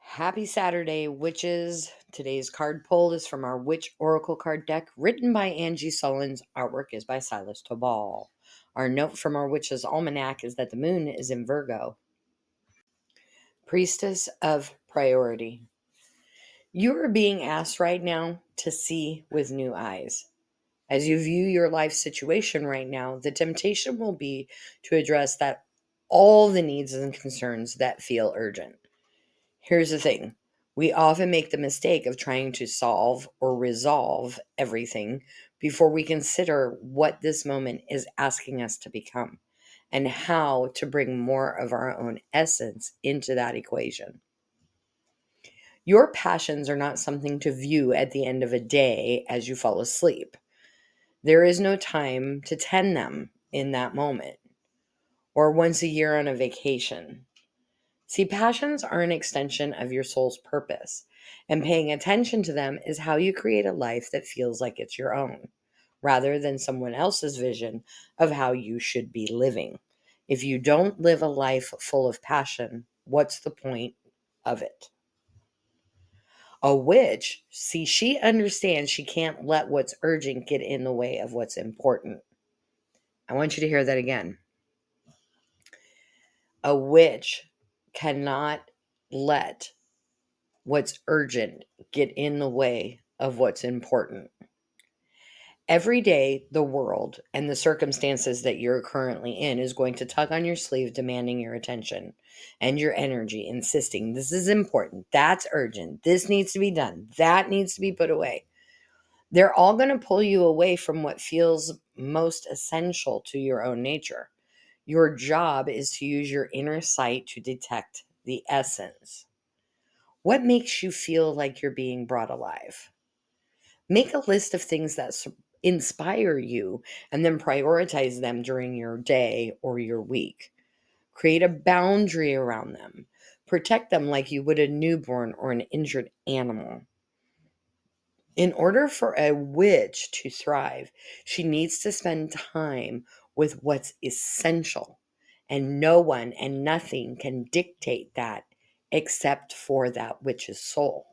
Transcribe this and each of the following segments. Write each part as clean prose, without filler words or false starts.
Happy Saturday, witches. Today's card pull is from our Witch Oracle card deck, written by Angie Sullins. Artwork is by Silas Tobal. Our note from our Witch's Almanac is that the moon is in Virgo. Priestess of Priority. You are being asked right now to see with new eyes. As you view your life situation right now, the temptation will be to address that all the needs and concerns that feel urgent. Here's the thing. We often make the mistake of trying to solve or resolve everything before we consider what this moment is asking us to become and how to bring more of our own essence into that equation. Your passions are not something to view at the end of a day as you fall asleep. There is no time to tend them in that moment or once a year on a vacation. See, passions are an extension of your soul's purpose, and paying attention to them is how you create a life that feels like it's your own, rather than someone else's vision of how you should be living. If you don't live a life full of passion, what's the point of it? A witch, see, she understands she can't let what's urgent get in the way of what's important. I want you to hear that again. A witch cannot let what's urgent get in the way of what's important. Every day, the world and the circumstances that you're currently in is going to tug on your sleeve, demanding your attention and your energy, insisting this is important, that's urgent, this needs to be done, that needs to be put away. They're all going to pull you away from what feels most essential to your own nature. Your job is to use your inner sight to detect the essence. What makes you feel like you're being brought alive? Make a list of things that inspire you and then prioritize them during your day or your week. Create a boundary around them. Protect them like you would a newborn or an injured animal. In order for a witch to thrive, she needs to spend time with what's essential, and no one and nothing can dictate that except for that witch's soul.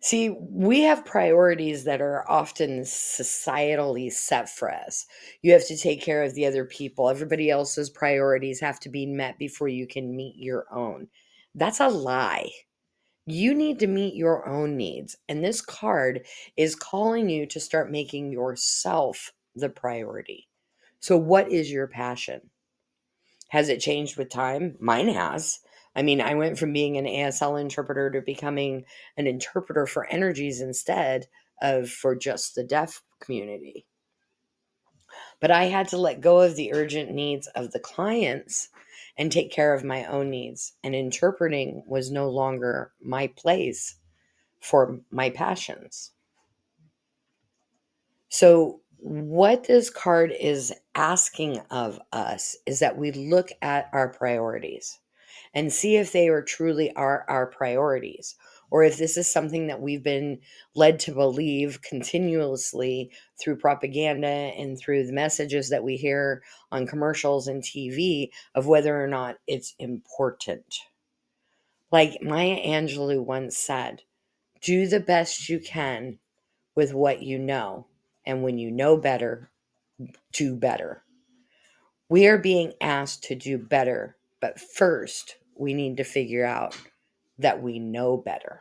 See, we have priorities that are often societally set for us. You have to take care of the other people. Everybody else's priorities have to be met before you can meet your own. That's a lie. You need to meet your own needs. And this card is calling you to start making yourself the priority. So, what is your passion? Has it changed with time? Mine has. I mean, I went from being an ASL interpreter to becoming an interpreter for energies instead of for just the deaf community. But I had to let go of the urgent needs of the clients and take care of my own needs. And interpreting was no longer my place for my passions. So, what this card is asking of us is that we look at our priorities and see if they are truly our priorities, or if this is something that we've been led to believe continuously through propaganda and through the messages that we hear on commercials and TV of whether or not it's important. Like Maya Angelou once said, do the best you can with what you know. And when you know better, do better. We are being asked to do better, but first we need to figure out that we know better.